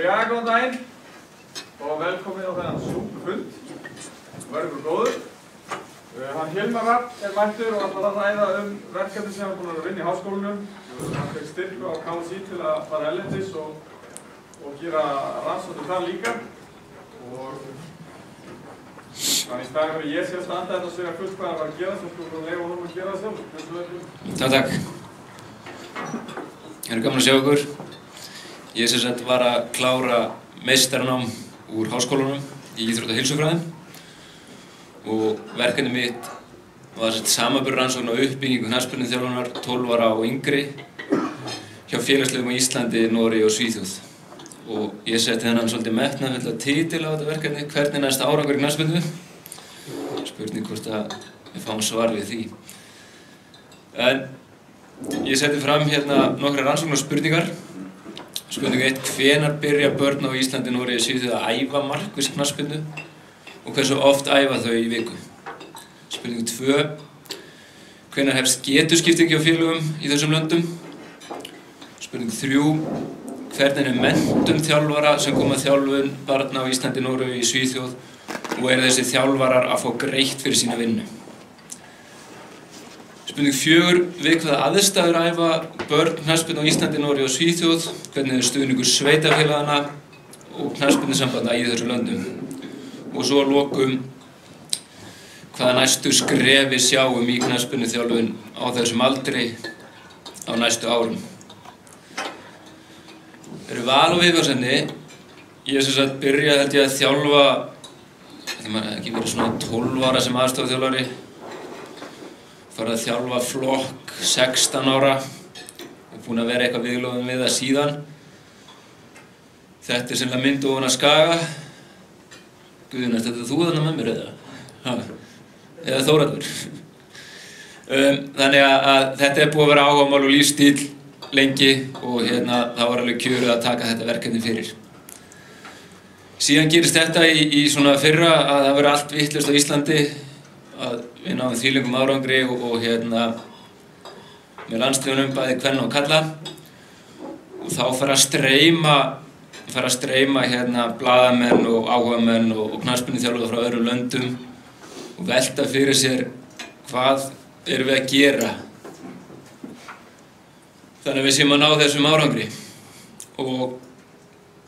Já, góðan daginn og velkomin á þennan súpufund. Verður góður. Hann Hilmar Rafn mættur og ætlar að ræða verkefni sem hann búinn að vinna í háskólanum. Hann fekk styrk á KSÍ til að fara erlendis og gera rannsóknir þar líka. Þannig í staðinn fyrir ég sé að standa þetta og segja fullt hvað hann var að gera, svo skulum við leyfa honum að gera það sjálf. Takk. Það gaman að sjá ykkur. Ég sem sagt var að klára meistaranám úr háskólanum í íþrótta- og heilsufræðum og verkefni mitt var samanburðarrannsókn á uppbyggingu knattspyrnuþjálfunar 12 ára og yngri hjá félagsliðum á Íslandi, Noregi og Svíþjóð. Og ég setti þennan svolítið metnaðarfullan titil á þetta verkefni, hvernig næst árangur í knattspyrnu? Spurning hvort að við fáum svar við því. En ég setti fram hérna nokkrar rannsóknarspurningar. Spurning 1. Hvenær byrja börn á Íslandi, Noregi og Svíþjóð að æfa markviss knattspyrnu og hversu oft æfa þau í viku? Spurning 2. Hvenær hefst getuskipting hjá félögum í þessum löndum? Spurning 3. Hvernig menntun þjálfara sem koma að þjálfun barna á Íslandi, Noregi og Svíþjóð og þessi þjálfarar að fá greitt fyrir sína vinnu? Spurning 4. Við hvaða aðstæður æfa börn knattspyrnu á Íslandi, Noregi og Svíþjóð? Hvernig stuðningur sveitafélagana og knattspyrnusambanda í þessum löndum? Og svo að lokum, hvaða næstu skref við sjáum í knattspyrnuþjálfun á þessum aldri á næstu árum? Eru val og viðfangsefni. Ég sem sagt byrjaði held ég að þjálfa, þegar maður ekki verið svona 12 ára sem aðstoðarþjálfari. Farið að þjálfa flokk 16 ára og búinn að vera eitthvað viðlóðum við það síðan. Þetta sennilega mynd ofan að Skaga. Guðjón, ert þetta þú þarna með mér eða? Eða Þórhallur? Þannig að þetta búið að vera áhugamál og lífsstíll lengi og það var alveg kjörið að taka þetta verkefni fyrir. Síðan gerist þetta í svona fyrra að það verið allt vitlaust á Íslandi, að við náðum þvílíkum árangri og með landsliðunum bæði kvenna og kalla og þá fara að streyma blaðamenn og áhugamenn og knattspyrnuþjálfarar frá öðrum löndum og velta fyrir sér hvað erum við að gera þannig að við séum að ná þessum árangri. Og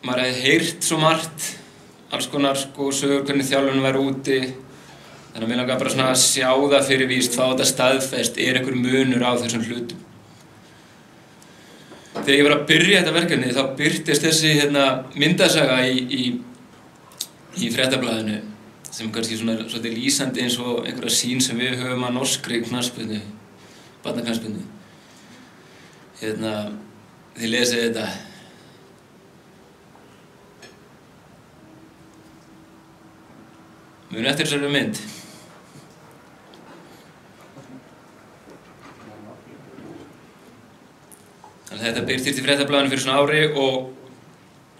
maður hefði heyrt svo margt, alls konar sögur hvernig þjálfarinn væri úti. Þannig að mér langar bara að sjá það fyrir víst, fá þetta staðfest, einhver munur á þessum hlutum. Þegar ég var að byrja þetta verkefni þá birtist þessi myndasaga í Fréttablaðinu sem kannski svolítið lýsandi eins og einhverja sýn sem við höfum að norskri knattspyrnu, barnaknattspyrnu. Þið lesið þetta. Munið eftir þessari mynd. Þetta birtist í Fréttablaðinu fyrir svona ári og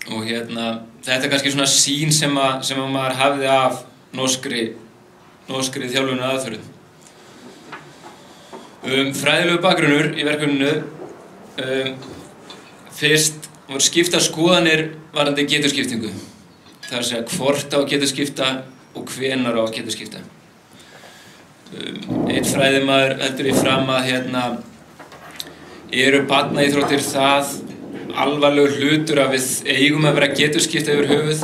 þetta er kannski svona sýn sem maður hafði af norskri þjálfun og aðferðum. Fræðilegur bakgrunnur í verkefninu. Fyrst voru skiptar skoðanir varðandi getuskiptingu. Það er að segja hvort á að getuskipta og hvenær á að getuskipta. Einn fræðimaður heldur í fram að eru barnaíþróttir það alvarlegur hlutur að við eigum að vera getuskipta yfir höfuð.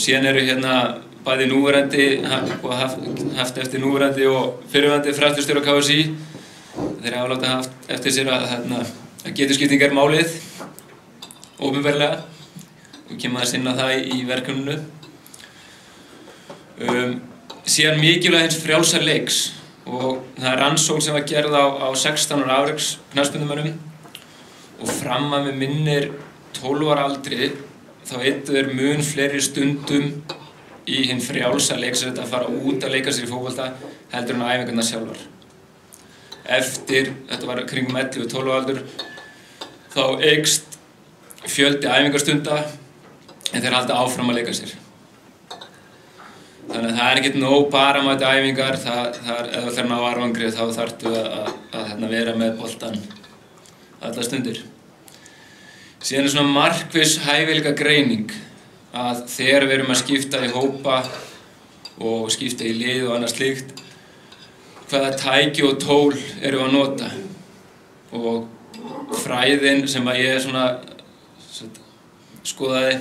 Síðan eru hérna bæði núverandi og haft eftir núverandi og fyrrverandi fræðslustjóri á KSÍ. Þeir hafa látið haft eftir sér að getuskipting er málið opinberlega og kemur aðeins inn á það í verkefninu. Síðan mikilvægt hins frjálsa leiks og það er rannsókn sem var gerð á 16 ára afreksknattspyrnumönnum og fram að mig minnir 12 ára aldri þá eyddu þeir mun fleiri stundum í hinn frjálsa leik sem þetta að fara út að leika sér í fótbolta heldur en á æfingarnar sjálfar. Eftir, þetta var kringum 11-12 aldur, þá eykst fjöldi æfingarstunda en þeir halda áfram að leika sér. Þannig að það er ekkert nóg bara að mæta æfingar, ef þú ætlar að ná árangri þá þarftu að vera með boltann allar stundir. Síðan er svona markviss hæfileika greining að þegar við erum að skipta í hópa og skipta í lið og annað slíkt, hvaða tæki og tól erum við að nota. Og fræðin sem að ég svona skoðaði,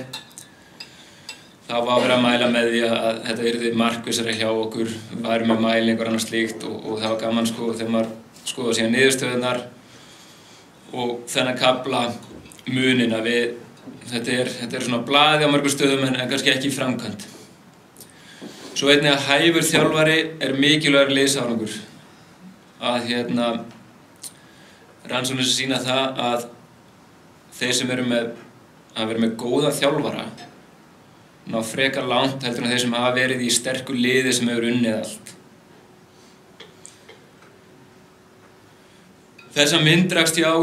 þá var verið að mæla með því að þetta yrði markvissara hjá okkur, við værum með mælingar og annað slíkt og það var gaman þegar maður skoða síðan niðurstöðunar og þennan kafla munin að þetta er svona blaði á mörgum stöðum en kannski ekki í framkvæmd. Svo einnig að hæfur þjálfari er mikilvægur liðsárangur. Að rannsóknir sem sýna það að þeir sem eru með góða þjálfara ná frekar langt heldur en þeir sem hafa verið í sterku liði sem hefur unnið allt. Þessa mynd rakst ég á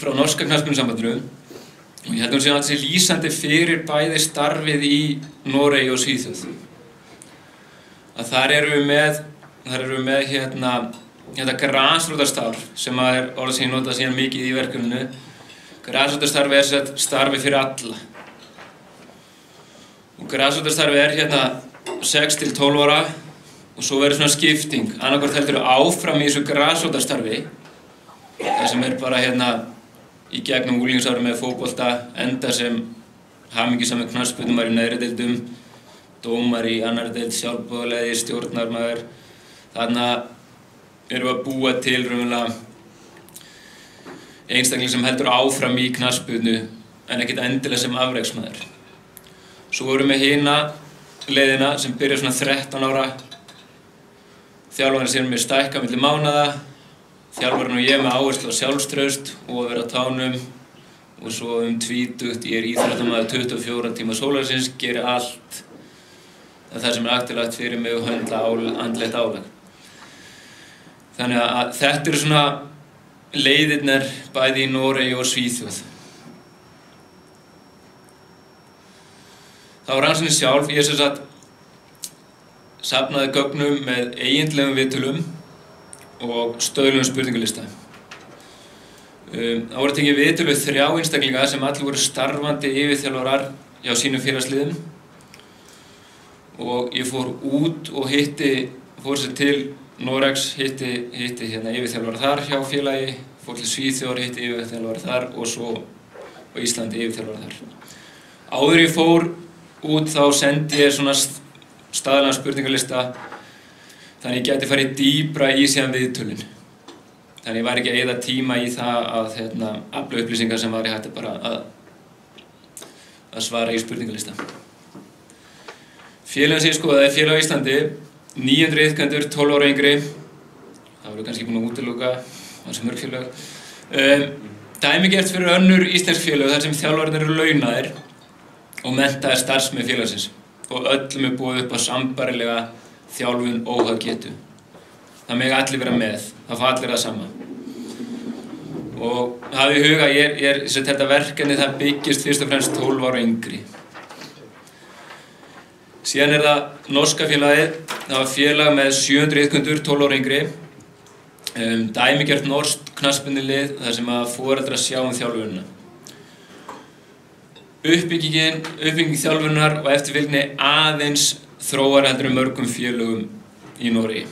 frá norska knattspyrnusambandinu og ég held að hún sé að þetta sé lýsandi fyrir bæði starfið í Noregi og Svíþjóð. Að þar erum við með þetta grasrótarstarf sem er orð sem ég nota síðan mikið í verkefninu. Grasrótarstarfi er starfi fyrir alla. Og grasrótarstarfi er 6 til 12 ára og svo verður svona skipting. Annaðhvort heldur áfram í þessu grasrótarstarfi, það sem er bara í gegnum unglingsárum með fótbolta, enda sem hamingjusamur knattspyrnumar í neðri deildum, dómar í annarri deild, sjálfboðaliði, stjórnarmaður. Þannig erum við að búa til raunverulega einstakling sem heldur áfram í knattspyrnu en ekkert endilega sem afreksmaður. Svo erum við hina leiðina sem byrjar svona 13 ára. Þjálfarinn sem er stækka milli mánaða. Þjálfarinn og ég með áherslu á sjálfstraust og að vera á tánum og svo tvítugt, ég er íþróttamaður 24 tíma sólarhringsins, geri allt það sem er aktuálegt fyrir mig og höndla andlegt álag. Þannig að þetta eru svona leiðirnar bæði í Noregi og Svíþjóð. Það var rannsóknin sjálf, ég safnaði gögnum með eiginlegum viðtölum og stöðlugum spurningalista. Það voru tekið viðtöl við 3 einstaklinga sem allir voru starfandi yfirþjálfarar hjá sínum félagsliðum og ég fór út og fór sér til Noregs, hitti yfirþjálfara þar hjá félagi, fór til Svíþjóðar, hitti yfirþjálfara þar og svo á Íslandi yfirþjálfara þar. Áður ég fór út þá sendi ég svona staðlagan spurningalista þannig ég gæti farið dýpra í síðan viðtölin. Þannig ég var ekki að eyða tíma í það að afla upplýsingar sem var ég hætti bara að svara í spurningalista. Félagin sem ég skoðaði er félag á Íslandi, 900 iðkendur, 12 ára yngri. Það voru kannski búin að útiloka þessi mörg félag. Dæmigert fyrir önnur íslensk félag þar sem þjálfararnir eru launaðir og menntaðir starfsmenn félagsins og öllum er boðið upp á sambærilega þjálfun óháð getu. Það mega allir vera með, það fá allir það sama. Og hafið í huga, þetta verkefni það byggist fyrst og fremst 12 ára yngri. Síðan er það norska félagið, það var félag með 700 iðkendur, 12 ára yngri. Dæmigjart norskt knattspyrnulið þar sem að foreldrar sjá þjálfunina. Uppbygging þjálfunar og eftirfylgni aðeins þróar heldur mörgum félögum í Noregi.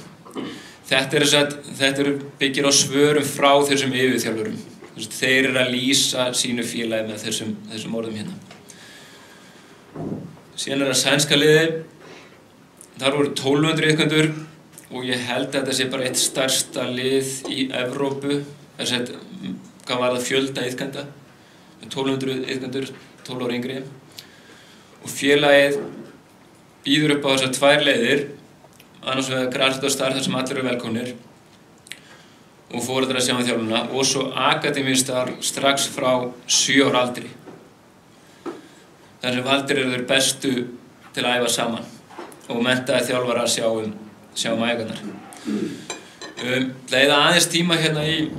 Þetta byggir á svörum frá þessum yfirþjálfurum. Þeir eru að lýsa sínu félagi með þessum orðum hérna. Síðan það sænska liðið. Þar voru 1200 iðkendur og ég held að þetta sé bara eitt stærsta lið í Evrópu. Hvað var það fjölda iðkenda? 1200 iðkendur, 12 ára yngri. Og félagið býður upp á þessar 2 leiðir. Annars vegar grasrótarstarf þar sem allir eru velkomnir og foreldrar að sjá um þjálfunina og svo akademíustarf strax frá 7 ára aldri. Þar sem allir eru þeir bestu til að æfa saman og menntaði þjálfarar að sjá um æfingarnar. Leiða aðeins tíma hérna í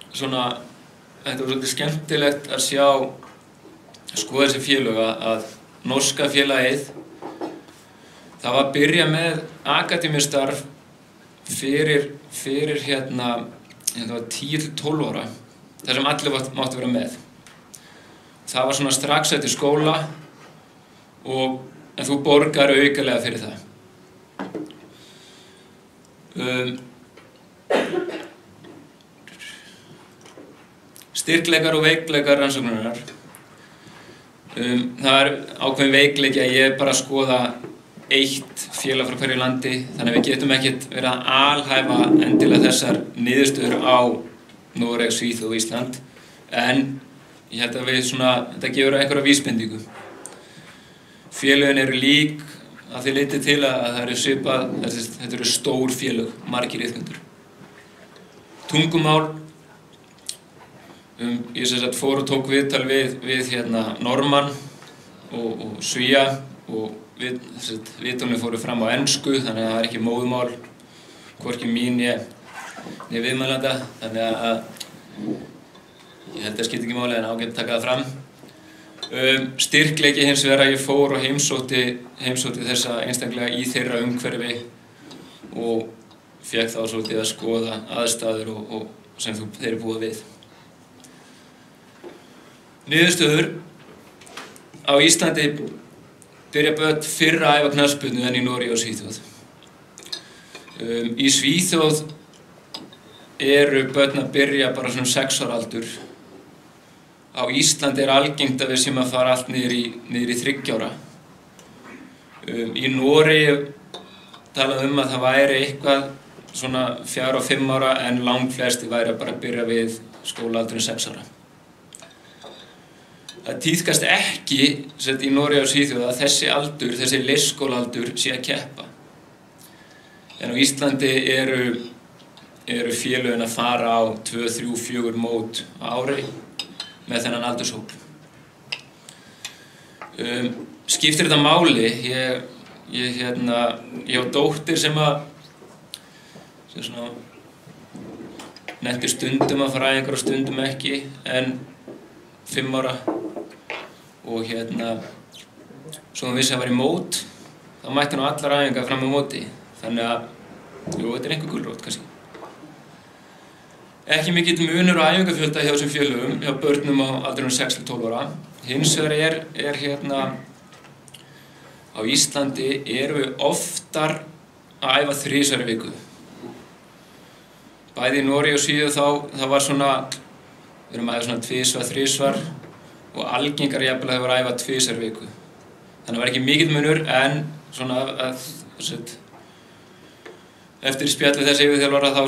svona, þetta var svolítið skemmtilegt að skoða þessi félög að norska félagið það var að byrja með akademíustarf fyrir hérna 10 til 12 ára þar sem allir máttu vera með. Það var svona strax eftir skóla en þú borgar aukalega fyrir það. Styrkleikar og veikleikar rannsóknarinnar. Það ákveðin veikleiki að ég bara skoða eitt félag frá hverju landi, þannig að við getum ekkert verið að alhæfa endilega þessar niðurstöður á Noreg, Svíþjóð og Ísland, en ég held að þetta gefur einhverja vísbendingu. Félögin eru lík að því leyti til að það eru svipað, þetta eru stór félög, margir iðkendur. Tungumál, ég fór og tók viðtal við Normann og Svía og viðtalinu fóru fram á ensku, þannig að það ekki móðumál, hvorki mín né viðmælanda, þannig að ég held að skipti ekki máli en ágætt að taka það fram. Styrkleiki hins vegar að ég fór og heimsótti þessa einstaklega í þeirra umhverfi og fékk þá svolítið að skoða aðstæður og sem þeir eru búið við. Niðurstöður á Íslandi byrja börn fyrr að æfa knattspyrnu en í Noregi og Svíþjóð. Í Svíþjóð eru börn að byrja bara svona 6 ára aldur. Á Íslandi algengt að við séum að fara allt niður í 3 ára. Í Noregi talað að það væri eitthvað svona 4 og 5 ára en langflesti væri að bara byrja við skólaaldurinn 6 ára. Það tíðkast ekki í Noregi og Svíþjóð að þessi leikskólaaldur sé að keppa. En á Íslandi eru félögin að fara á 2, 3, 4 mót á ári með þennan aldurshóp. Skiptir þetta máli? Ég á dóttir sem nennti stundum að fara æfingar og stundum ekki, en 5 ára og svo hún vissi að það var í mót, þá mætti hún á allar æfingar fram á móti. Þannig að, þetta er einhver gulrót kannski. Ekki mikill munur á æfingafjölda hjá þessum félögum, hjá börnum á aldrinum 6 til 12 ára. Hins vegar á Íslandi erum við oftar að æfa 3 sinnum í viku. Bæði í Noregi og Svíþjóð þá var við erum að æfa 2, 3 og algengar jafnvel að það var að æfa 2 sinnum í viku. Þannig að það var ekki mikill munur, en eftir spjallið þessi yfirþjálfara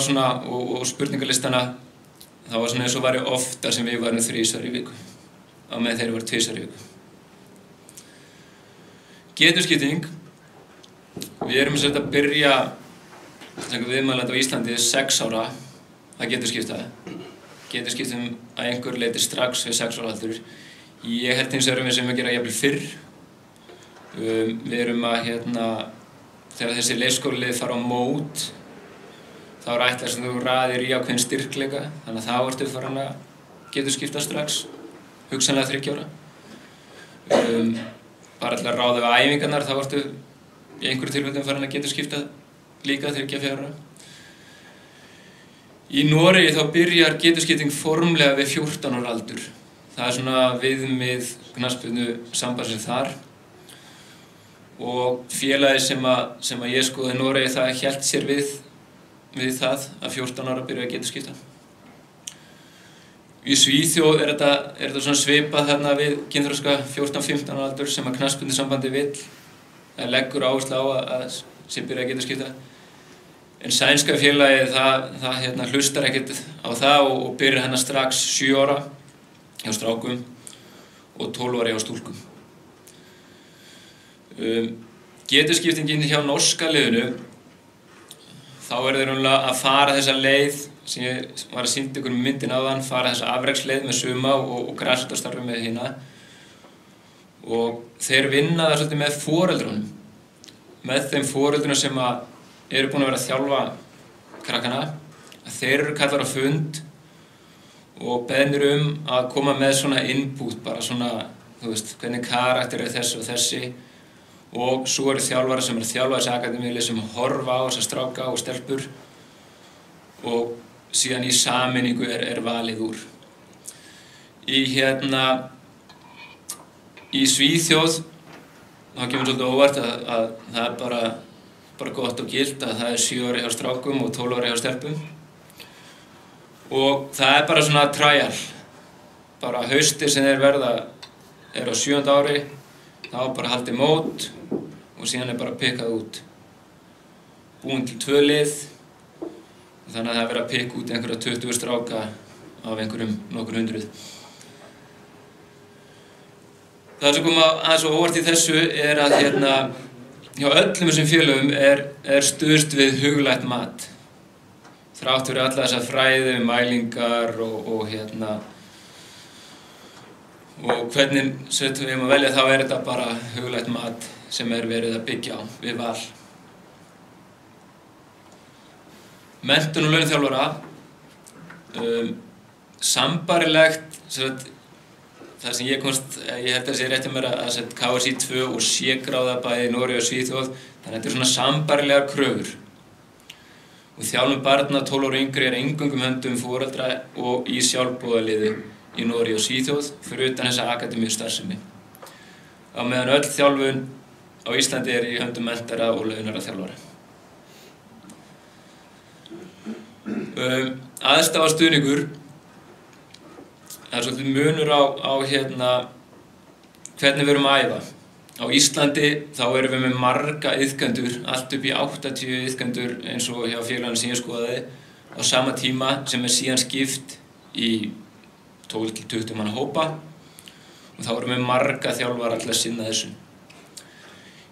og spurningalistana, þá var eins og væri oftar sem við varum 3 sinnum í viku, á meðan þeir voru 2 sinnum í viku. Getuskipting, við erum að byrja viðmælandi á Íslandi 6 ára að getuskipta. Getuskiptum að einhver leyti strax við 6 ára aldur. Ég held hins vegar við sem að gera jafnvel fyrr. Við erum að þegar þessi leikskólilið fara á mót, þá er ætlað sem þú raðir í ákveðin styrkleika, þannig að þá ertu farin að getuskipta strax, hugsanlega 3 ára. Bara til að ráða við æfingarnar, þá ertu í einhverju tilfellum farin að getuskipta líka 3-4 ára. Í Noregi þá byrjar getuskipting formlega við 14 ára aldur. Það er viðmið knattspyrnu sambandsins þar. Og félagið sem að ég skoði í Noregi, það hélt sér við við það að 14 ára byrja að getuskipta. Í Svíþjóð er þetta svona svipað þarna við kynþroska 14-15 ára aldur sem að knattspyrnusambandið vill, leggur áherslu á að sem byrja að getuskipta. En sænska félagið það hlustar ekkert á það og byrjar hennar strax 7 ára hjá strákum og 12 ára hjá stúlkum. Getuskiptingin hjá norska liðinu, þá þeir raunlega að fara þessa leið sem ég var að sýnda ykkur myndin áðan, fara þessa afreksleið með suma og grasrótarstarfi með hina. Og þeir vinna það svolítið með foreldrunum, með þeim foreldrunum sem eru búin að vera að þjálfa krakkana, að þeir eru kallar á fund og beðnir að koma með svona input, bara svona, þú veist, hvernig karakter er þessi og þessi. Og svo eru þjálfarar sem eru að þjálfa þessi akademíli sem horfa á þessa stráka og stelpur og síðan í sameiningu er valið úr. Í Svíþjóð, þá kemur svolítið óvart að það er bara gott og gilt að það er 7 ára hjá strákum og 12 ára hjá stelpum. Og það er bara svona trial. Bara haustið sem þeir verða á 7. ári, þá bara haldið mót og síðan er bara pikkað út. Búin til 2 lið, þannig að það er verið að pikka út einhverja 20 stráka af einhverjum nokkur hundruð. Það sem kom aðeins óvart í þessu er að hjá öllum þessum félögum er stuðst við huglægt mat. Þrátt fyrir alla þessa fræði, mælingar og hvernig við erum að velja, þá er þetta bara huglægt mat sem er verið að byggja á við val. Menntun og launþjálfara, sambarilegt, það sem ég held að sé rétt hjá mér að setja KSÍ 2 og C-gráða bæði í Noregi og Svíþjóð, þannig að þetta er svona sambarilegar kröfur. Og þjálfun barna 12 ára og yngri er eingöngum höndum foreldra og í sjálfboðaliði í Noregi og Svíþjóð fyrir utan þessa akademíu starfsemi. Á meðan öll þjálfun á Íslandi er í höndum menntara og launara þjálfara. Aðstafa stuðningur, það er svolítið munur á hvernig við erum að æfa. Á Íslandi þá erum við með marga iðkendur, allt upp í 80 iðkendur eins og hjá félaginu sem ég skoðaði á sama tíma sem er síðan skipt í 12-20 manna hópa og þá erum við marga þjálfara til að sinna þessu.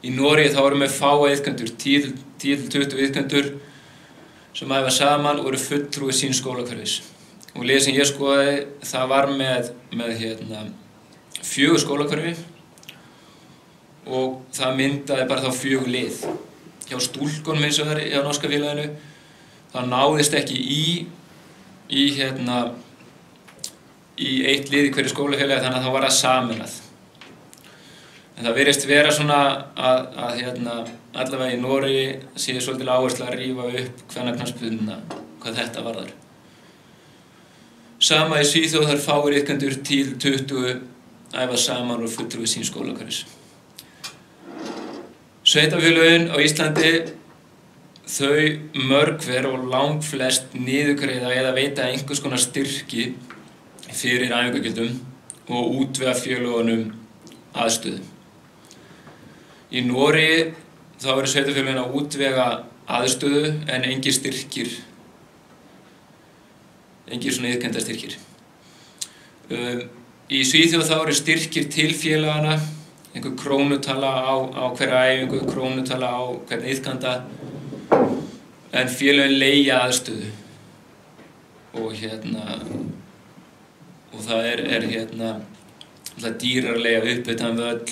Í Noregi þá erum við fáa iðkendur, 10-20 iðkendur sem æfa saman og eru fulltrúi sín skólahverfis. Og liðið sem ég skoðaði, það var með 4 skólahverfi og það myndaði bara þá 4 lið. Hjá stúlkunum eins og það er hjá norska félaginu, það náðist ekki í eitt lið í hverju skólafélagi, þannig að það var það sameinað. En það virðist vera svona að allavega í Noregi sé svolítið áherslu að rífa upp kvennaknattspyrnuna, hvað þetta varðar. Sama í Svíþjóð, þar fáir iðkendur 10-20 æfa saman og fulltrúi síns skólahverfis. Sveitarfélögin á Íslandi, þau mörg hver og langflest niðurgreiða eða veita einhvers konar styrki fyrir æfingagjöldum og útvega félögunum aðstöðu. Í Noregi þá eru sveitarfélögin að útvega aðstöðu en engir styrkir, engir svona iðkendastyrkir. Í Svíþjóð þá eru styrkir til félagana, einhver krónutala á hverja æfingu, krónutala á hvern iðkanda, en félögin leigja aðstöðu og það er dýrar að leigja upp utan völl,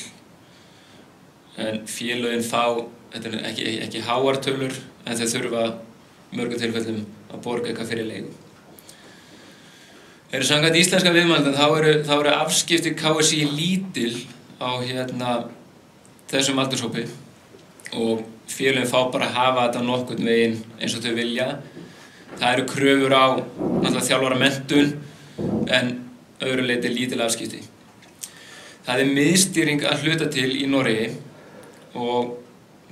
en félögin fá, þetta er ekki háar tölur, en þau þurfa mörgum tilfellum að borga eitthvað fyrir leigu. Samkvæmt íslenska viðmældum þá eru afskipti KSÍ lítil á þessum aldurshópi og félögin fá bara að hafa þetta nokkurn veginn eins og þau vilja. Það eru kröfur á þjálfara menntun en öðru leyti lítil afskipti. Það er miðstýring að hluta til í Noregi og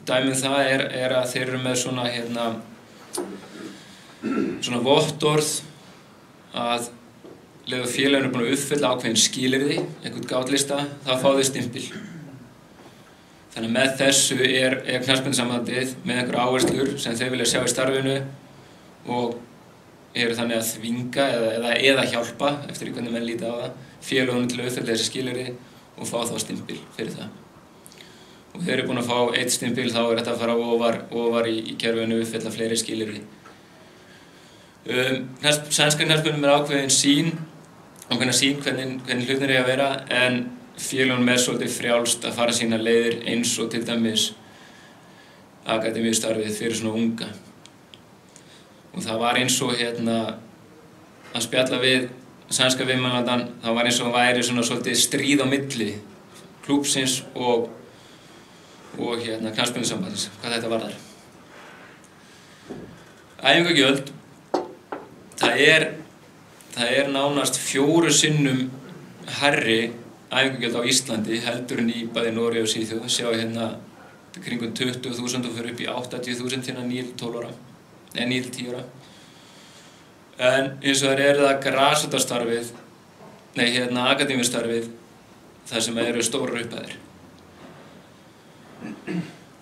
dæmið það er að þeir eru með svona svona vottorð að leið og félaginu búin að uppfylla ákveðin skilyrði, einhvern gátlista, þá fá þau stimpil. Þannig að með þessu er knattspyrnusambandið með einhver áherslur sem þau vilja sjá í starfinu og eru þannig að þvinga eða hjálpa, eftir því hvernig menn líta á það, félögunum til að uppfylla þessi skilyrði og fá þá stimpil fyrir það. Og þeir eru búin að fá 1 stimpil, þá er þetta að fara ofar í kerfinu og uppfylla fleiri skilyrði. Sænska knattspyrnum er ákveðin sýn hvernig hlutin er að vera, en félögunum er svolítið frjálst að fara sína leiðir eins og til dæmis akademíustarfið fyrir svona unga. Og það var eins og að spjalla við sænska viðmælandann, það var eins og væri svona svolítið stríð á milli klúbbsins og knattspyrnusambandsins, hvað þetta varðar. Æfingagjöld, það er nánast 4 sinnum hærri æfingagjöld á Íslandi heldur en í bæði Noregi og Svíþjóð. Sjá kringum 20.000 og fyrir upp í 80.000 hérna 9-12 ára, eða 9-10 ára. En eins og það er það grasrótarstarfið, akademíustarfið, þar sem eru stórar upphæðir.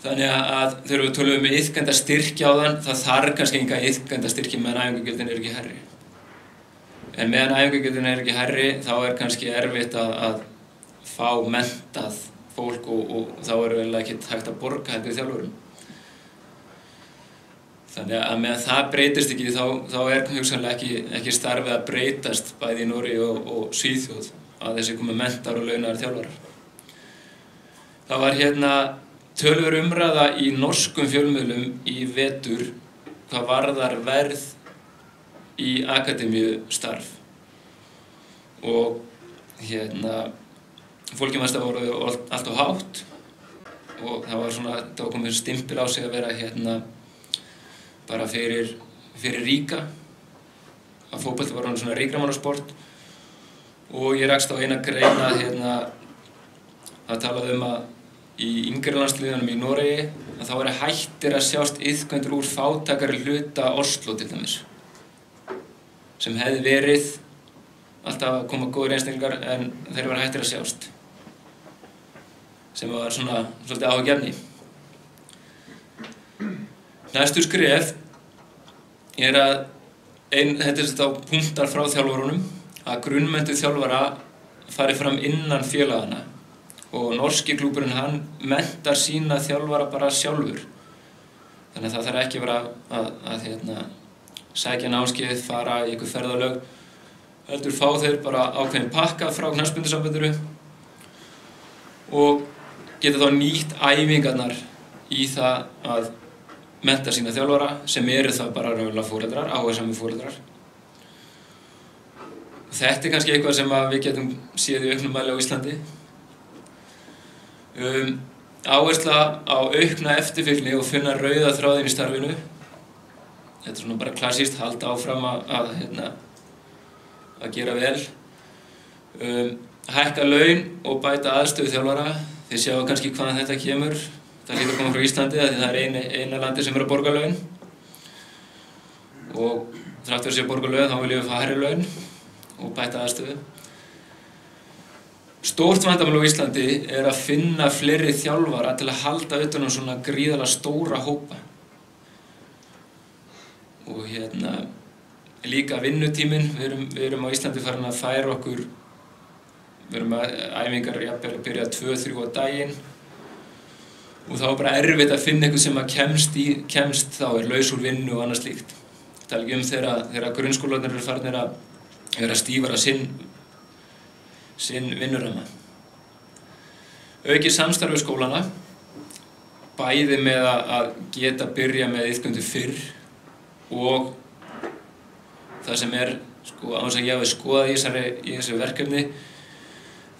Þannig að þegar við tölum iðkendastyrki á þann, það þarf kannski enga iðkendastyrki meðan æfingagjöldin eru ekki hærri. En meðan æfingagjöldin eru ekki hærri, þá er kannski erfitt að fá menntað fólk og þá er vel ekkert hægt að borga heldur þjálfurum. Þannig að meðan það breytist ekki, þá er hugsanlega ekki starfið að breytast bæði í Noregi og Svíþjóð að þessi komi menntar og launaðar þjálfarar. Það var töluverð umræða í norskum fjölmiðlum í vetur hvað varðar verð í akademíustarf. Og fólki mest að voru allt of hátt og það var komið stimpil á sig að vera bara fyrir ríka. Að fótbolti var svona ríkramannasport og ég rakst á eina greina að talaði að í yngri landsliðunum í Noregi að þá væri hættir að sjást iðkendur úr fátækari hluta Oslo til dæmis, sem hefði verið alltaf að koma góðir einstaklingar en þeir var hættir að sjást, sem var svona svolítið áhugjefni. Næstu skref er að þetta er þá punktar frá þjálfarunum að grunnmenntuð þjálfara fari fram innan félagana og norski klúbburinn hann menntar sína þjálfara bara sjálfur. Þannig að það þarf ekki að vera að sækja námskeið, fara í einhver ferðalög, heldur fá þeir bara ákveðin pakka frá knattspyrnusambandinu og geta þá nýtt æfingarnar í það að mennta sína þjálfara sem eru það bara raunverulega foreldrar, áhugasamir foreldrar. Þetta er kannski eitthvað sem við getum séð í auknum mæli á Íslandi. Áhersla á aukna eftirfylgni og finna rauða þráðinn í starfinu. Þetta er svona bara klassískt, halda áfram að gera vel. Hækka laun og bæta aðstöðu þjálfara. Þið sjáu kannski hvaðan þetta kemur. Það hlýtur að koma frá Íslandi af því það er eina landi sem er að borga laun. Og þrátt fyrir að borga laun þá viljum við fá hærri laun og bæta aðstöðu. Stórt vandamál á Íslandi er að finna fleiri þjálfara til að halda utan um svona gríðarlega stóra hópa. Og líka vinnutíminn, við erum á Íslandi farin að færa okkur, við erum að æfingar jafnvel að byrja 2-3 á daginn og þá er bara erfitt að finna eitthvað sem að kemst þá er laus úr vinnu og annað slíkt. Tala ekki þegar grunnskólarnir eru farnir að vera stífara sinn vinnuramma. Aukið samstarf við skólana, bæði með að geta byrja með iðkendur fyrr og það sem er, án þess að ég hafi skoðað í þessu verkefni,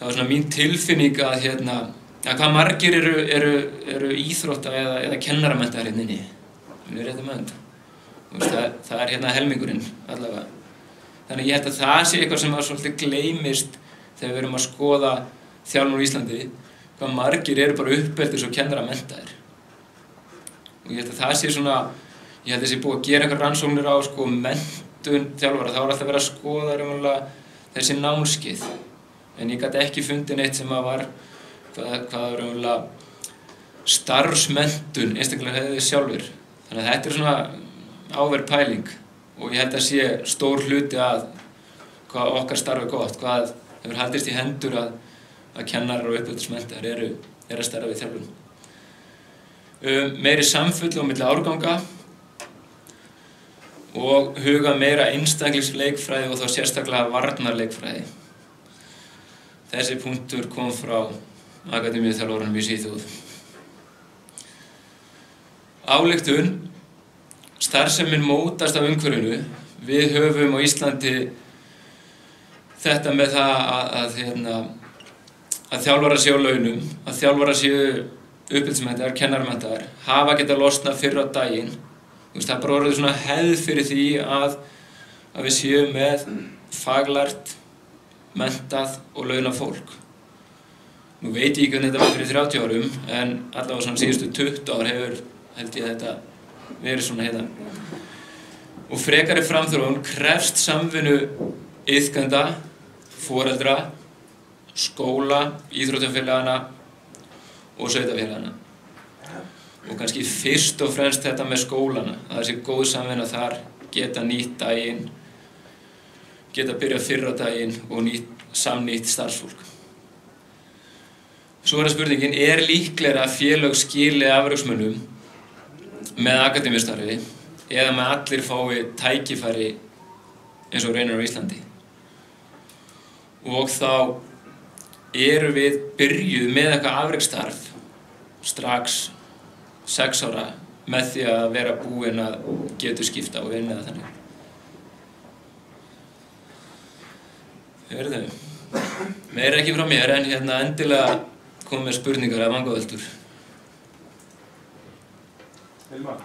það var svona mín tilfinning að hvað margir eru íþrótta eða kennaramenntaðir hérna inni. Mér er rétt með þetta. Það er helmingurinn allavega. Þannig ég held að það sé eitthvað sem svolítið gleymist þegar við erum að skoða þjálfun á Íslandi, hvað margir eru bara uppeldis og kennaramenntaðir. Og ég held að það sé svona ég held að sé búið að gera einhver rannsóknir á sko menntun þjálfara, þá alltaf verið að skoða raunverulega þessi námskeið. En ég gat ekki fundið neitt sem að var hvað raunverulega starfsmenntun einstaklega hefði sjálfur. Þannig að þetta svona áverð pæling og ég held að sé stór hluti að hvað okkar starfi gott, hvað hefur haldist í hendur að kennarar og uppeldismenntar eru að starfa við þjálfun. Meiri samfull á milli árganga og huga meira einstaklingsleikfræði og þá sérstaklega varnarleikfræði. Þessi punktur kom frá akademíuþjálfaranum í Svíþjóð. Ályktun: starfsemin mótast af umhverfinu. Við höfum á Íslandi þetta með það að þjálfarar séu á launum, að þjálfarar séu uppeldismenntaðir, kennarmenntaðir, hafa getað losnað fyrr á daginn. Það er bara orðið svona hefð fyrir því að við séum með faglært, menntað og launað fólk. Nú veit ég ekki hvernig þetta var fyrir 30 árum, en allavega svona síðustu 20 ár hefur, held ég, þetta verið svona hérna. Og frekari framþróun krefst samvinnu iðkenda, foreldra, skóla, íþróttafélagana og sveitarfélagana. Og kannski fyrst og fremst þetta með skólana, að það sé góð samvinna þar, geta nýtt daginn, geta byrjað fyrr á daginn og samnýtt starfsfólk. Svo er það spurningin, er líklegra að félög skili afreksmönnum með akademíustarfi eða með allir fái tækifæri eins og raunar á Íslandi? Og þá erum við byrjuð með eitthvað afreksstarf strax 6 ára með því að vera búin að getuskipta og vinna það þannig. Hörðu, meira ekki frá mér en hérna endilega komið með spurningar eða vangaveltur. Hilmar,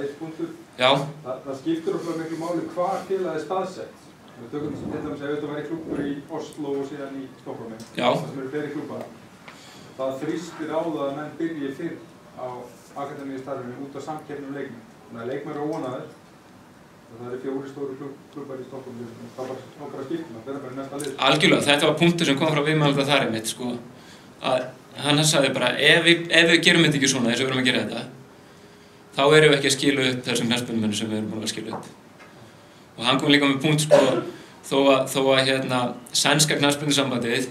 eitt punktur. Já. Það skiptir okkur miklu máli hvar félagið er staðsett. Við tökum til dæmis ef þetta væri klúbbur í Oslo og síðan í Stokkhólmi. Já. Það sem eru fleiri klúbbar. Það þrýstir á það að menn byrji fyrr á akademíustarfinu út af samkeppni leikmenn. Þannig að leikmenn eru óánægðir. Það eru 4 stóru klúbbar í Stokkhólmi. Það var okkar að skipta, það er bara næsta lið. Algjörlega, þetta var punktur sem kom frá viðmælanda þar einmitt, sko. Að hann sagði bara, ef við gerum þetta ekki svona eins og við erum að gera þetta, þá erum við ekki að skila upp þessum knattspyrnumönnum sem við erum búin að skila upp. Og hann kom líka með punkt, sko, þó að sænska knattspyrnusambandið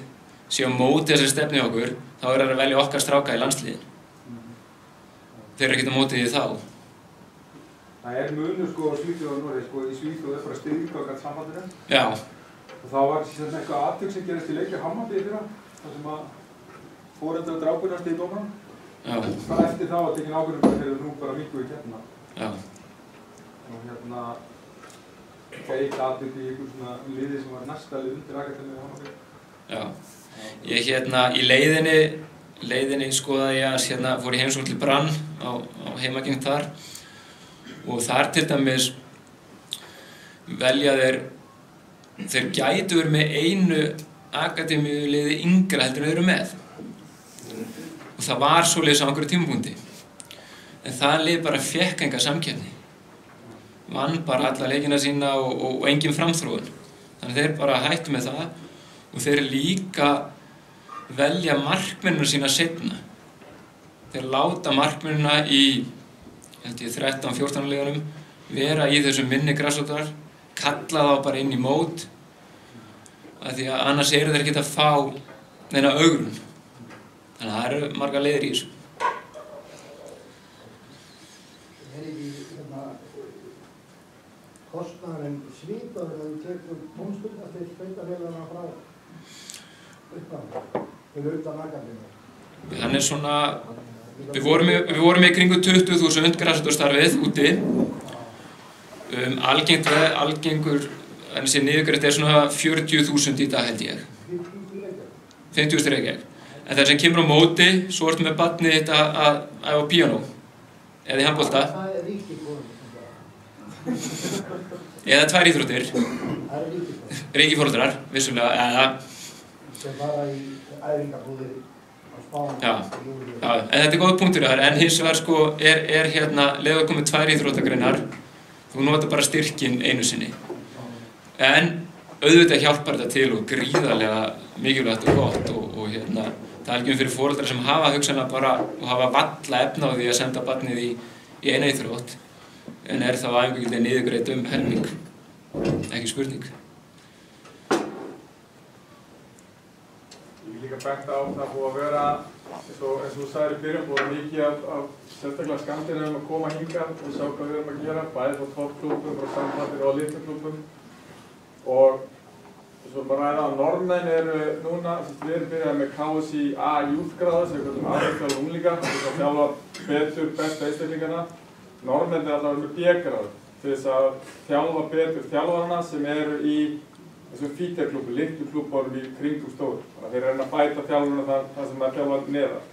sé á móti þessari stefnu okkur, þá er það að velja okkar stráka í landsliðin. Þeir eru ekkert á móti því þá. Það er munur, sko, á Svíþjóð og Noregi, sko, í Svíþjóð er bara styrking okkar sambandinu. Já. Og þá var síðan eitthvað atvik sem gerist í leikja Hammarby í fyrra, þar sem að foreldrar drápunast í dómarann. Já. Eftir þá var tekin ákvörðun þegar við nú bara minnkum við keppnina. Já. Og eitt atvik í einhver svona liði sem var næsta lið undir akademíu Hammarby. Já. Ég í leiðinni skoðaði ég að fór í heimsókn til Brann á heimagengt þar og þar til dæmis velja þeir gætu verið með einu akademíuliði yngra heldur en þeir eru með. Og það var svoleiðis á einhverju tímapunkti. En það lið bara fékk enga samkeppni. Vann bara alla leikina sína og engin framþróun. Þannig þeir bara hættu með það og þeir líka velja markmennina sína seinna. Þeir láta markmennina í 13-14 leikunum vera í þessum minni grasrótar, kalla þá bara inn í mót af því að annars eru þeir ekki að fá neina augrun. Þannig að það eru margar leiðir í þessu. Er ekki kostnaðurinn svipaður að við tökum tónskulda til sveitarfélagana frá upphafi, fyrir utan akademíu? Hann er svona, við vorum í kringu 20.000 grasrótarstarfið úti. Algengur, en þessi niðurgreitt er svona 40.000 í dag held ég. 50.000 í Reykjavík. En það sem kemur á móti, svo ertu með barnið þitt að æfa píanó. Eða í handbolta. Það er ríkifórum. Eða 2 íþróttir. Það er ríkifórum. Ríkifóreldrar, vissulega, eða... Sem fara í æfingabúðir Já, en þetta góð punktur þar, en hins vegar sko leður komið 2 íþróttagreinar, þú notar bara styrkinn einu sinni. En auðvitað hjálpar þetta til og gríðarlega mikilvægt og gott og það er ekki fyrir foreldra sem hafa hugsanlega bara og hafa valla efna á því að senda barnið í eina íþrótt, en þá æfingagildið niðurgreidd helming, ekki spurning. Líka bent á það búið að vera, eins og þú sagðir í byrjun, búið mikið af sérstaklega Skandinavíum að koma hingað og sjá hvað við erum að gera, bæði frá toppklúbbum, frá samflattir og litlu klúbbum. Og eins og bara ræða að Norðmenn eru núna, við erum byrjað með KSI A Youth-gráðu sem við kallum aðeins unglinga, til að þjálfa betur bestu einstaklingarna. Norðmenn er allavega með B-gráðu, til þess að þjálfa betur þjálfarana sem eru í þessum feederklúbum, litlu klúbborum í kringum stóru. Þannig að þeir reyna að bæta þjálfarna þar sem það þjálfa neðar.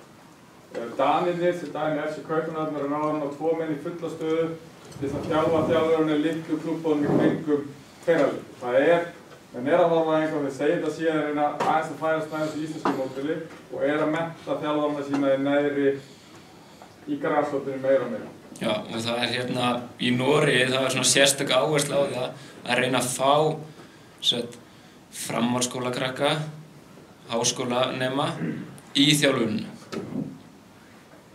Danirnir, sem Danir FC Kaupmannahöfn, eru náðan á 2 menn í fulla stöðu til þess að þjálfa þjálfarna í litlu klúbborum í kringum hverjarlið. Það menn að horfa einhvern veginn, þeir segja þetta síðan að reyna aðeins að færast með þessu íslensku mótili og að mennta þjálfarna sína í neðri í grasrótinni meira og meira. Já, og það í Noregi, það svona sérstök áhersla á það að reyna að fá framhaldsskólakrakka, háskólanema í þjálfunina.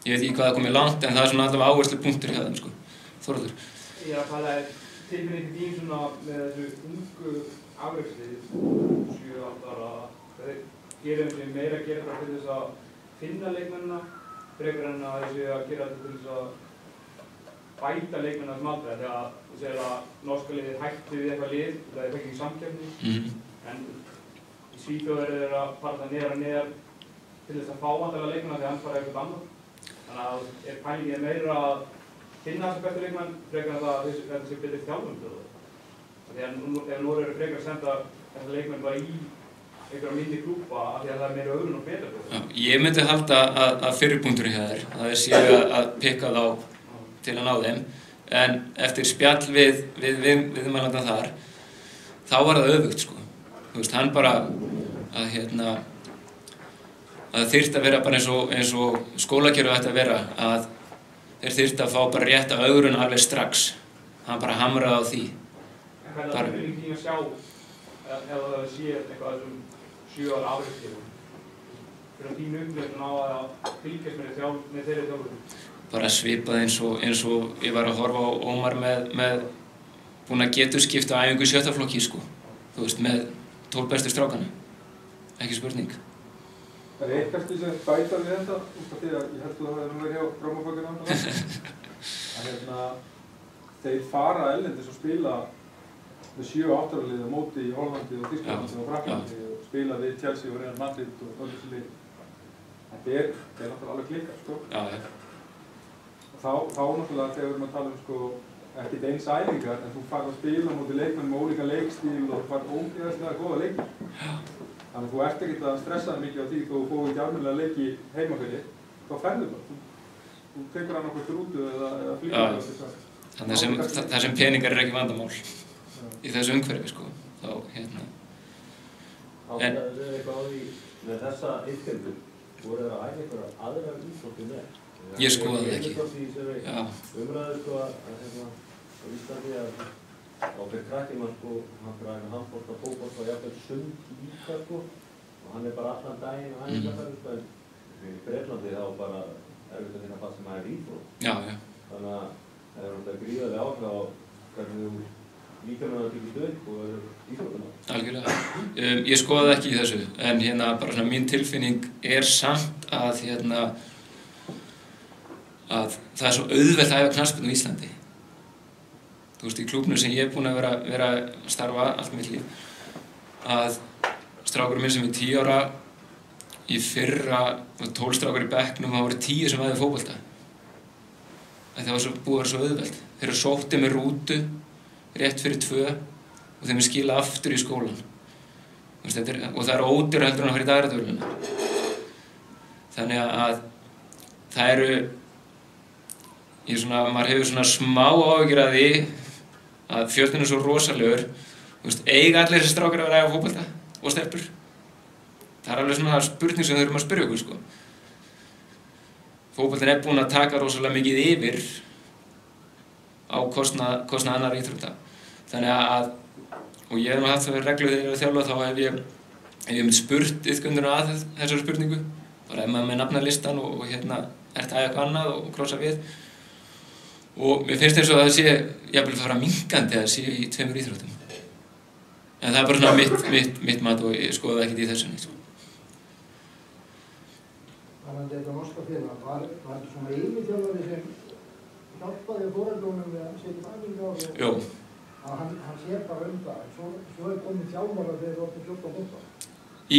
Ég veit ekki hvað það komið langt, en það er svona allavega áherslu punktur hjá þeim, sko. Þórhallur? Já, það er tilfinning þín svona með þessu ungu afrekslið, 7-8 ára, það gerir þeim meira að gera til þess að finna leikmennina, frekar en að þessi að gera þetta til þess að bæta leikmennina sem aldrei, þegar þú segir að norska liðið hætti við eitthvað lið, það er ekki samkeppni, en í Svíþjóð eru þeir að fara það neðar til þess að fá vantarlega leikmenn þegar hans fara eitthvað annað. Þannig að pælingin meira að finna þessi bestu leikmenn frekar en að þetta sé betri þjálfun til það. Þegar nú eru frekar að senda þessa leikmenn bara í einhverja minni klúbba af því að það er meira öðrun og betra fyrir það. Ég myndi halda að fyrirpunkturinn hjá þér, að þeir séu að pikka þá til að ná þeim, en eftir spjall við viðmælandann þar, þá var það öfugt, sko. Þú veist, hann bara að það þyrfti að vera bara eins og skólakerfið ætti að vera, að þeir þyrfti að fá bara rétta ögrun alveg strax. Hann bara hamraði á því. En hvað er það fyrir þín að sjá ef það sé eitthvað þessum 7 ára afrekslið? Fyrir þín upplifun á að fylgjast með þeirri þjálfun? Bara svipað eins og ég var að horfa á Ómar með búinn að getuskipta æfingu í 7. flokki, sko. Þú veist, með 12 bestu strákana. Ekki spurning. Það er eitt kannski sem bæta við þetta, út af því að ég held að það hefði nú verið hjá Brámabökkunum að þeir fara erlendis og spila með 7 og 8 ára lið á móti í Hollandi og Þýskalandi og Frakklandi og spila við Chelsea og Real Madrid og öll þessi lið. Þetta er náttúrulega alveg klikkað, sko. Já. Og þá náttúrulega þegar við erum að tala sko ekkert eins æfingar, en þú farið að spila móti leikmenn með ólíka leikstíl og þú farið ógeðslega góða leiki. Þannig að þú ert ekkert að stressa mikið á því þó þú fóðu ekki almennilega leiki heima fyrir, þá ferðu bara. Þú tekur hann okkur rútu eða flýgur þess að... Þannig að þessum peningar er ekki vandamál í þessu umhverfi, sko. Áttaðu þið eitthvað á því með þessa iðkendur, voru þeir að æfa einhverjar aðrar íþróttir með? Ég skoða það ekki. Umræður sko að á Íslandi að fyrir krakki mann sko, hann fyrir að æfa handbolta, fótbolta og jafnvel sund líka sko og hann er bara allan daginn og æfingarferð sko en í Bretlandi þá bara erfitt að finna það sem er íþrótt. Já. Þannig að það er náttúrulega gríðarlega áhrif á hvernig þú líkamlega tekist upp og eru íþróttuna. Algjörlega. Ég skoða það ekki í þessu, en bara svona mín tilfinning er samt að að það er svo auðvelt að æfa knattspyrnu á Íslandi. Þú veist, í klúbbnum sem ég er búinn að vera að starfa allt mitt líf, að strákurinn minn sem er 10 ára, í fyrra 12 strákar í bekknum, það voru 10 sem æfðu fótbolta. Það var búið að vera svo auðvelt. Þeir eru sóttið með rútu, rétt fyrir 2 og þeim er skilað aftur í skólan. Og það er ódýrara heldur en að fara í dagræðavöluna. Þannig að það eru maður hefur svona smá áhyggjur af því að fjöldinn er svo rosalegur, eiga allir þessi strákar að vera að æfa fótbolta og stelpur. Það er alveg svona spurning sem þau þurfum að spyrja okkur, sko. fótboltinn búinn að taka rosalega mikið yfir á kostnað annarra íþrótta. Þannig að, og ég hef haft það reglu þegar ég er að þjálfa, þá hef ég spurt iðkendurna að þessari spurningu, bara maður með nafnalistan og ertu að eitthvað annað og krossa við. Og mér finnst eins og það sé jafnvel fara minnkandi að sé í 2 íþróttum. En það er bara svona mitt mat og ég skoða ekkert í þessu neitt. Varðandi þetta norska félag, var þetta svona eini þjálfari sem hjálpaði foreldrunum við að setja æfingar á því? Jó. Hann sér bara það, svo komið þjálfara þegar þú áttu 14-15? Í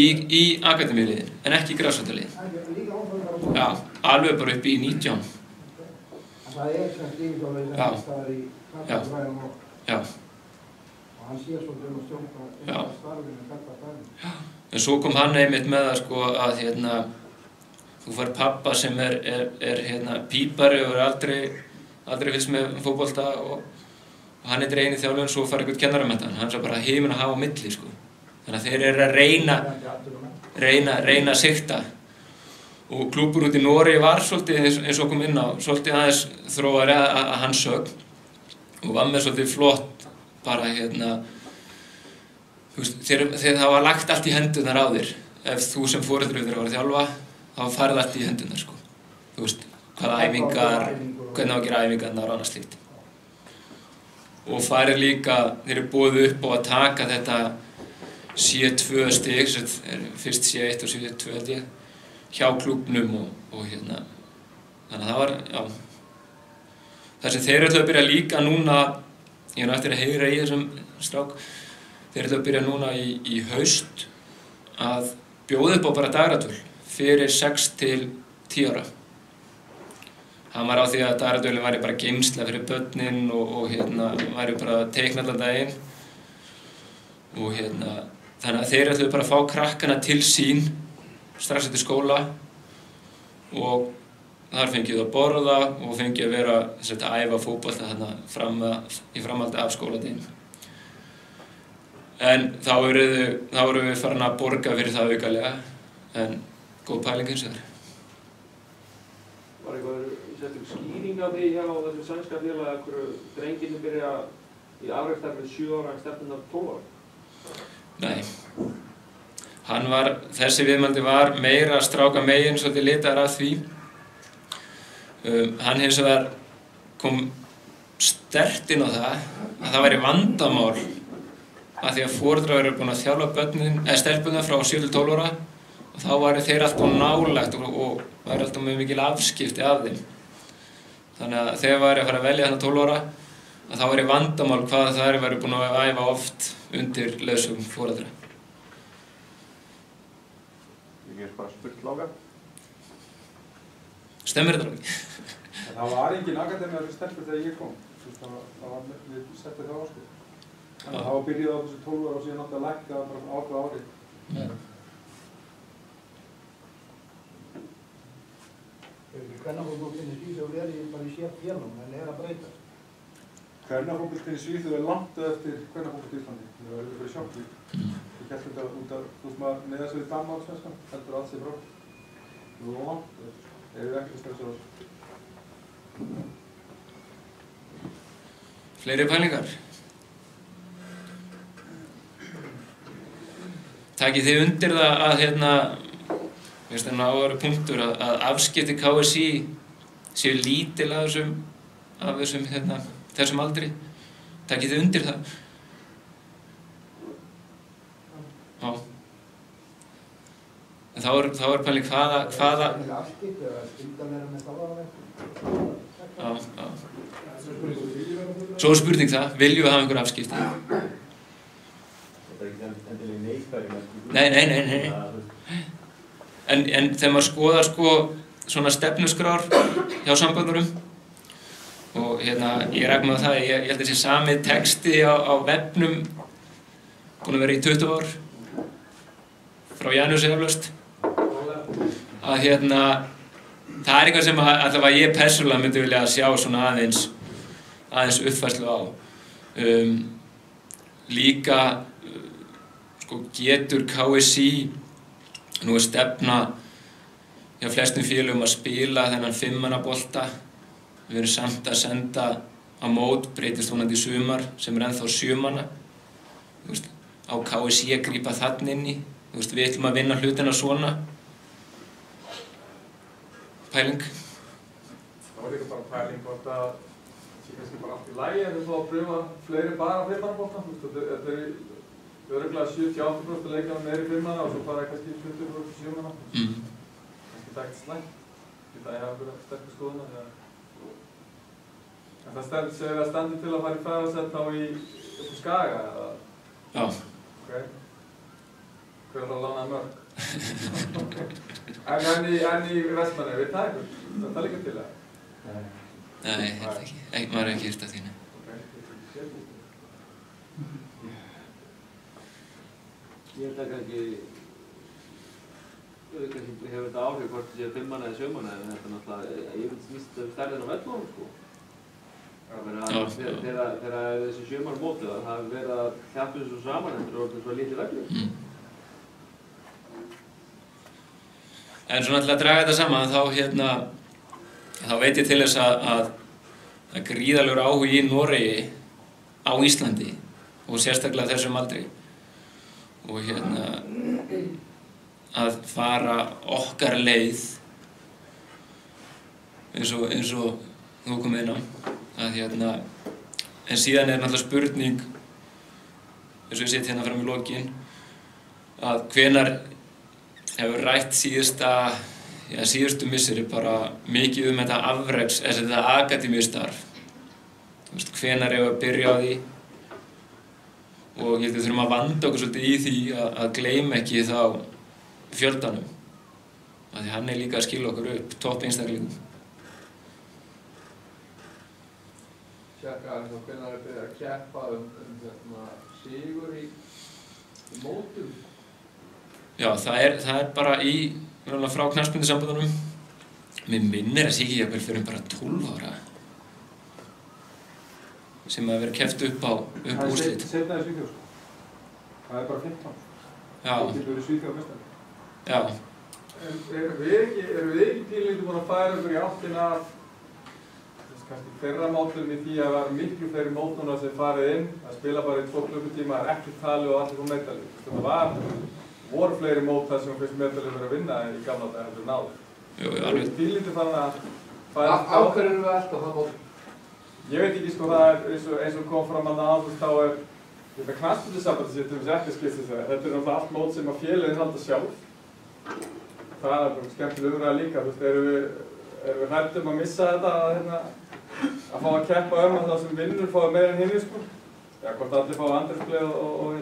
akademíuliðin, en ekki í grasrótarliðin. Líka áfram? Já, alveg bara upp í 19. Það sem stífþjálfari sem staðar í knattspyrnufræðum og hann sér svolítið að stjórna starfinu knattspyrnufræðum. En svo kom hann einmitt með það sko að þú fær pappa sem er pípari og aldrei fylgst með fótbolta og hann dreginn í þjálfun, svo fær eitthvað kennaramenntan. Hann bara himinn að hafa á milli sko. Þannig að þeir eru að reyna að sigta. Og klúbbur út í Noregi var svolítið eins og kom inn á, svolítið aðeins þróari að hans sögn og var með svolítið flott bara þegar það var lagt allt í hendurnar á þér. Ef þú sem foreldri var að þjálfa, þá farið allt í hendurnar sko. Þú veist, hvaða æfingar, hvernig á að gera æfingarnar og annað slíkt. Og farið líka, þeir eru boðið upp á að taka þetta C2 stig, fyrst C1 og C2 held ég, hjá klúbbnum og þannig að það var, þar sem þeir ætla að byrja líka núna, ég eftir að heyra í þessum strák, þeir ætla að byrja núna í haust að bjóða upp á bara dagradvöl fyrir 6 til 10 ára. Hann var á því að dagradvölin væri bara geymsla fyrir börnin og væri bara teikna allan daginn og þannig að þeir ætla bara að fá krakkana til sín strax eftir skóla og þar fengið að borða og fengið að vera að æfa fótbolta í framhaldi af skóladeginum. En þá erum við farin að borga fyrir það aukalega, en góð pæling eins og það. Var eitthvað sérstök skýring á því hjá þessu sænska félagi að hverju drengirnir byrja í afreksstarfi 7 ára en stefnirnar 12 ára? Nei. Þessi viðmælandi var meira stráka megin, svolítið litaður af því. Hann hins vegar kom sterkt inn á það að það væri vandamál að því að foreldrar eru búin að þjálfa stelpurnar frá 7 til 12 ára og þá væri þeir alltaf nálægt og væri alltaf með mikil afskipti af þeim. Þannig að þegar væri að fara að velja þarna 12 ára að þá væri vandamál hvað þær væri búin að æfa oft undir leiðsögn foreldra. Ég bara spurt lága. Stemmir þetta ekki? Það var engin akademía fyrir stelpur þegar ég kom. Við settum það á sko. Þannig að það var byrjað á þessu 12 ára og síðan átti að lækka bara á ákveð ári. Kvennafótboltinn í Svíþjóð bara í sér félagum, en að breytast? Kvennafótboltinn í Svíþjóð langt eftir kvennafótbolt í Íslandi. Það var fyrir sjokki. Ég held þetta út af, þú veist maður með þessu í Danmark svenskan, heldur allt sér frá. Það var langt, það er ekki stress á þessu. Fleiri pælingar? Takið þið undir það að mér finnst það áður punktur að afskipti KSÍ séu lítil af þessum aldri. Takið þið undir það? Já. En þá er pæling hvaða... Afskipti eða skylda vera með þjálfarann? Já. Svo er spurning það, viljum við hafa einhver afskipti? Þetta er ekki endilega neikvæð. Nei. En þegar maður skoðar svona stefnuskrár hjá samböndurum og ég ræk með það, ég held að þessi sami texti á vefnum búinn að vera í 20 ár frá Janus eflaust að það er eitthvað sem allavega ég persónulega myndi vilja sjá svona aðeins uppfærslu á. Líka getur KSÍ nú stefna hjá flestum félögum að spila þennan 5-manna bolta. Við erum samt að senda á mót, breytist vonandi í sumar, sem ennþá 7-manna. Á KSÍ að grípa þarna inn í. Við ætlum að vinna hlutina svona. Pæling. Það var líka bara pæling hvort að það sé kannski bara allt í lagi en þú þá að pröfa fleiri bara 5-manna bolta. Þetta er örugglega 70-80% leikjanum meiri 5-manna og svo bara kannski 20% 7-manna. Kannski það ekkert slæmt. Það er einhverja sterkur skoðunar. En það segir að standi til að fara í fæðarsett þá í Skaga eða? Já. Ok. Hver er það að lána mörg? En í Vestmanni, veit það eitthvað? Það er líka til það? Nei, held ekki. Maður hefur ekki hýrt af þínu. Ég held að kannski hefur þetta áhrif hvort það sé 5-manna eða 7-manna en þetta er náttúrulega, ég vil snýst stærðin á vellónum sko. Þegar þessi 7-manna mótið það hafi verið að þjappa þessu saman eftir og orðið svo lítið reglur. En svona til að draga þetta saman þá veit ég til þess að það er gríðarlegur áhugi í Noregi á Íslandi og sérstaklega þessum aldri. Og að fara okkar leið eins og þú komið inn á. En síðan er náttúrulega spurning, eins og ég set hérna fram í lokin, að hvenær hefur rætt síðustu misseri bara mikið þetta afreks, þetta akademíustarf. Hvenær hefur að byrja á því og ég held við þurfum að vanda okkur svolítið í því að gleyma ekki þá fjöldanum. Því hann er líka að skila okkur upp, topp einstaklingum. Tjekka hvenær er byrjað að keppa sigur í mótum? Já, það er bara frá knattspyrnusambandunum. Mér minnir að sé ekki jafnvel fyrir bara 12 ára sem að vera keppt upp úrslit. Það er seinna í Svíþjóð sko. Það er bara 15. Já. Það getur verið Svíþjóð mestari. Já. Erum við ekki pínlítið búin að færa okkur í áttina af kannski fyrra mótum í því að það var miklu fleiri mót núna sem farið inn að spila bara í 2 klukkutíma, það er ekki talið og allir kom medalíu. Það voru fleiri mót þar sem fyrst medalíu verið að vinna í gamla daga heldur en áður. Jú, alveg. Pínlítið farin að færa Á hverju erum við alltaf það mótum? Ég veit ekki sko, það er eins og kom fram að áður þá er með knattspyrnusambandið sér til þess ekki að skipta þess að þetta er náttúrulega allt mót sem að félögin halda sjálf. Það er bara skemmtileg umræða líka, erum við hræddum að missa þetta að fá að keppa það sem vinnur fá meira en hinni sko. Já, hvort allir fá andrefsplay og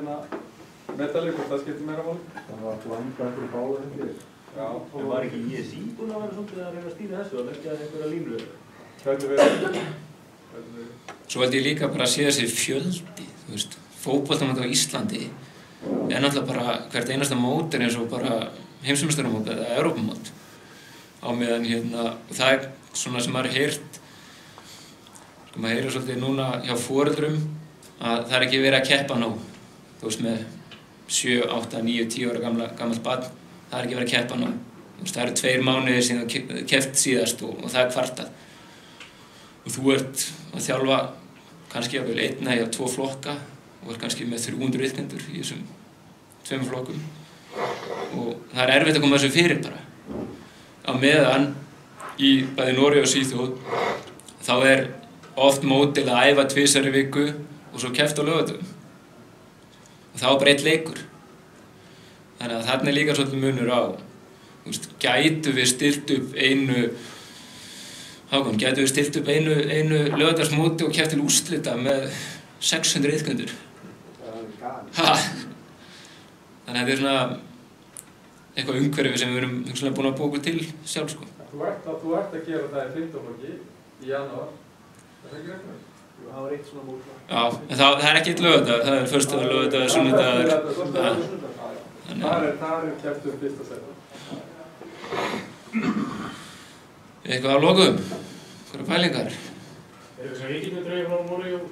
medalíu, hvort það skiptir meira máli. Það var blanda einhverju báður hendur. Já. En var ekki ISI búinn að vera svolítið að reyna að stýra þessu og leggja einhverja línu? Hvernig verið? Svo held ég líka bara að sé þessi fjöldi, fótboltamót á Íslandi er náttúrulega bara hvert einasta mót er eins og bara heimsmeistaramót eða Evrópumót. Á meðan það er svona sem maður heyrt, maður heyrir svolítið núna hjá foreldrum að það er ekki verið að keppa nóg. Með 7, 8, 9, 10 ára gamalt barn, það er ekki verið að keppa nóg. Það eru 2 mánuðir síðan keppt síðast og það er kvartað. Og þú ert að þjálfa kannski jafnvel 1 eða 2 flokka og ert kannski með 300 iðkendur í þessum 2 flokkum. Og það er erfitt að koma þessu fyrir bara. Á meðan í bæði Noregi og Svíþjóð þá er oft mótil að æfa 2 í viku og svo keppt á laugardögum. Og þá er bara 1 leikur. Þannig að þarna er líka svolítið munur á. Gætu við stilt upp einu laugardagsmóti og keppt til úrslita með 600 iðkendur. Það er galið. Þannig að þetta er svona eitthvað umhverfi sem við erum búin að búa okkur til sjálf sko. Þú ert að gera það í 15 flokki í janúar. Er það ekki rétt? Það var 1 svona mót. Já, en það er ekki 1 laugardagur, það er föstudagur, laugardagur, sunnudagur. Það er keppt fyrsta seta. Eitthvað að lokum? Hverju pælingar? Er það sem við getum dreifð frá Noregi og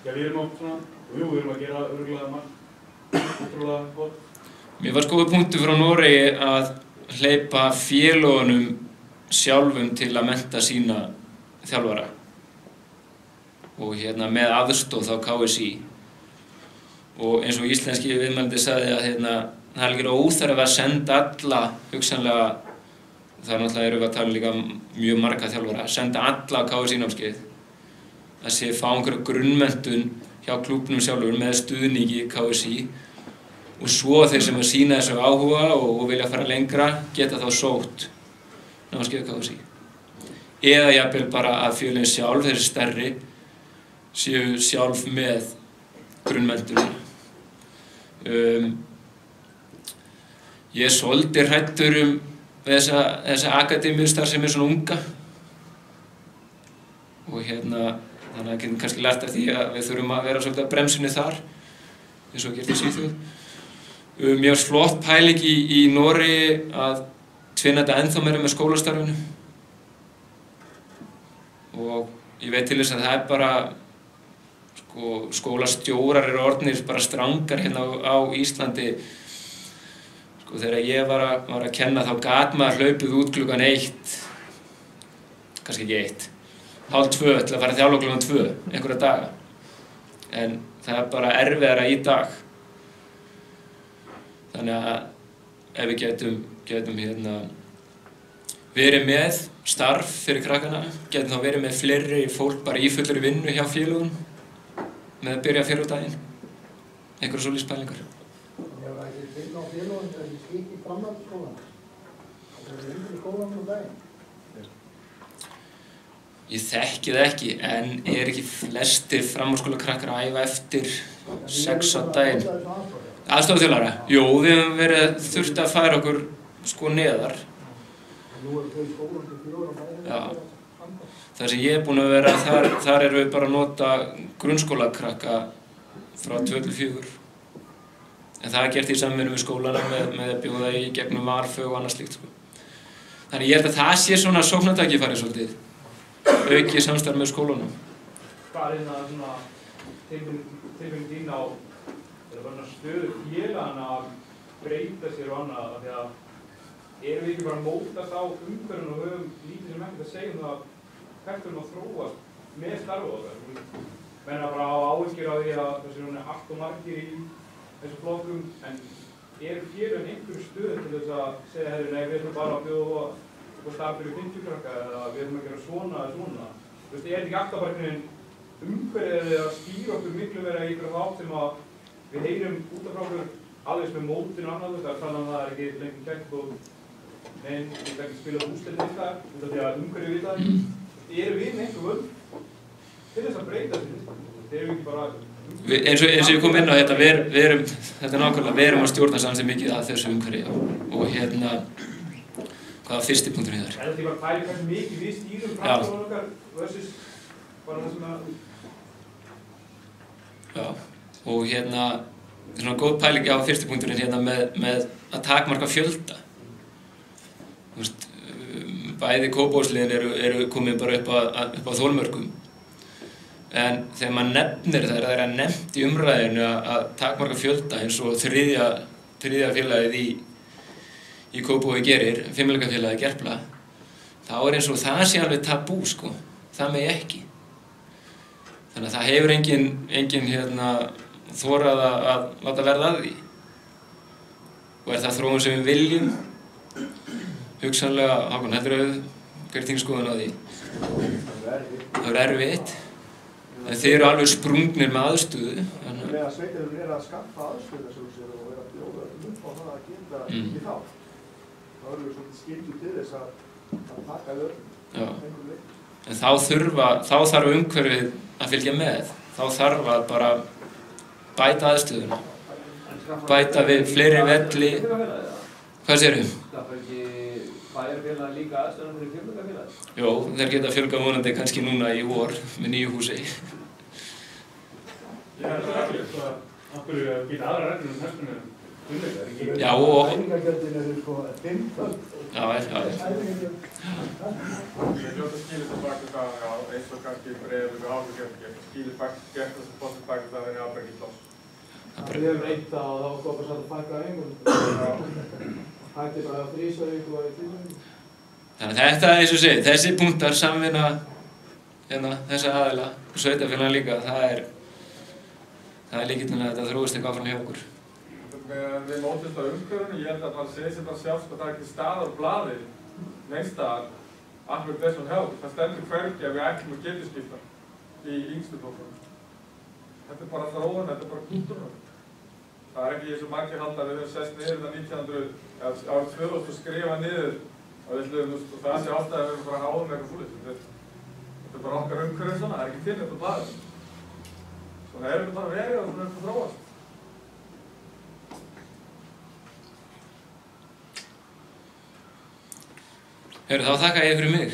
við erum á svona, við erum að gera örugglega margt ótrúlega gott. Mér var skoðið punktur frá Noregi að hleypa félögunum sjálfum til að mennta sína þjálfara og með aðstoð þá KSÍ og eins og íslenski viðmælandi sagði að það er algjör óþarfi að senda alla hugsanlega, það náttúrulega erum við að tala líka mjög marga þjálfara, senda alla á KSÍ námskeið að sé fá einhverja grunnmenntun hjá klúbbnum sjálfur með stuðningi KSÍ og svo þeir sem að sýna þessu áhuga og vilja fara lengra geta þá sótt námskeið KSÍ eða jafnvel bara að félögin sjálf, þessi stærri, séu sjálf með grunnmenntun. Ég er svolítið hræddur þessa akademíustarfsemi svona unga og þannig að getum kannski lært af því að við þurfum að vera svolítið að bremsinu þar eins og gert í Svíþjóð. Mér finnst flott pæling í Noregi að tvinna þetta ennþá meira með skólastarfinu og ég veit til þess að það er bara skólastjórar eru orðnir bara strangar á Íslandi. Þegar ég var að kenna þá gat maður hlaupið út klukkan 1, kannski ekki 1, hálf 2 til að fara að þjálfa klukkan 2 einhverja daga. En það er bara erfiðara í dag. Þannig að ef við getum verið með starf fyrir krakkana, getum þá verið með fleiri fólk bara í fullri vinnu hjá félögum með að byrja fyrr á daginn. Einhverja svoleiðis pælingar. Ef það ekki finna á félögum, það er ekki slíkt í framhaldsskólanum. Það er undir í skólanum á daginn. Ég þekki það ekki, en ekki flestir framhaldsskólakrakkar að æfa eftir 6 á daginn. Aðstoðarþjálfara? Jú, við höfum þurft að færa okkur neðar. Nú eru þau í skólanum til 4 á daginn. Já. Það sem ég er búinn að vera, þar erum við bara að nota grunnskólakrakka frá 2 til 4. En það er gert í samvinnu við skólana með að bjóða í gegnum varfög og annað slíkt. Þannig ég held að það sé svona sóknartækifæri svolítið, aukið samstarf með skólanum. Hvað er svona tilfinning þín á stöðu félagana að breyta sér og annað, af því að erum við ekki bara að mótast á umhverfinu og höfum lítið sem ekkert að segja það hvert við erum að þróast með starfið okkar. Menna bara á áhyggjur á því að þessi allt og margir í þessu flokkum, en eru félögin einhverju stöðu til þess að segja nei, við ætlum bara að bjóða upp á starf fyrir 50 krakka eða við ætlum að gera svona eða svona. Þú veist, ekki alltaf bara umhverfið að stýra okkur miklu meira í einhverju þátt sem að við heyrum út af frá okkur alveg með mótinu og annað, það er talað það er ekki lengur kækt og við getum ekki spilað úrslit við það, út af því að umhverfið við það. Erum við með einhver völd til þess að breyta þessu? Þeir eru ekki bara... Eins og ég kom inn á þetta, við erum að stjórna samsið mikið að þessu umhverfi og hvaða fyrsti punkturinn í þar? Er þetta bara pæli hvernig mikið við stýrum framstofan okkar versus bara það sem að... Já, og þetta er svona góð pæling á fyrsti punkturinn með að takmarka fjölda. Þú veist, bæði kópavogsliðin eru komin bara upp á þolmörkum. En þegar maður nefnir það er að nefnt í umræðinu að takmarka fjölda eins og þriðja félagið í Kópavogi gerir, fimmleikafélagið Gerpla, þá er eins og það sé alveg tabú, það megi ekki. Þannig að það hefur enginn þorað að láta verða að því. Og er það þróun sem við viljum? Hugsanlega, Hákon, heldurðu hver er þín skoðun á því? Það er erfitt. En þeir eru alveg sprungnir með aðstöðu. Með að sveitarfélögin eru að skaffa aðstöðu og eru að bjóða upp á það að geta ekki þá. Þá eru við svolítið skyldu til þess að taka öll. En þá þarf umhverfið að fylgja með. Þá þarf að bara bæta aðstöðuna. Bæta við fleiri velli. Hvað segirðu? Það er ekki bæjarfélag líka aðstöðuna fyrir fjölgaðfélagi? Jó, þeir geta fjölgað vonandi kannski núna í vor með nýju húsi. Það er ræðilegt að hverju geta aðra reglur hestunum umleikar. Já, og... Æfingagjöldin eru 15. Já. Ég hljóta skilið tilbaka það, eins og kannski breiður við áfengjöld, skilið gert þess að bóttum baka það er ábært í pláss. Við höfum reynt að það var gott að fækka einhvern. hætti bara þrísvar í viku og í tvisvar í viku. Þannig að þetta, eins og segið, þessi punktar, samvinna þessa aðila og sveitarfélagana líka, það er lykillinn að þetta þróist eitthvað áfram hjá okkur. Við mótist á umhverfinu, ég held að það segir sér bara sjálfs að það er ekki staðar á blaði neins staðar akkurat þessum hjálp. Það stendur hvergi að við ætlum að getuskipta í yngstu flokkunum. Þetta er bara þróun, þetta er bara kúltúrinn. Það er ekki eins og margir halda að við höfum sest niður þetta árið 2000 og skrifa niður og það sé alltaf að við höfum bara háðum með eitthvað fúlið. Þetta er bara okkar umhverfið svona, það er ekki til þetta blaði. Svona erum við bara verið og svona erum við að þróast. Þá þakka ég fyrir mig.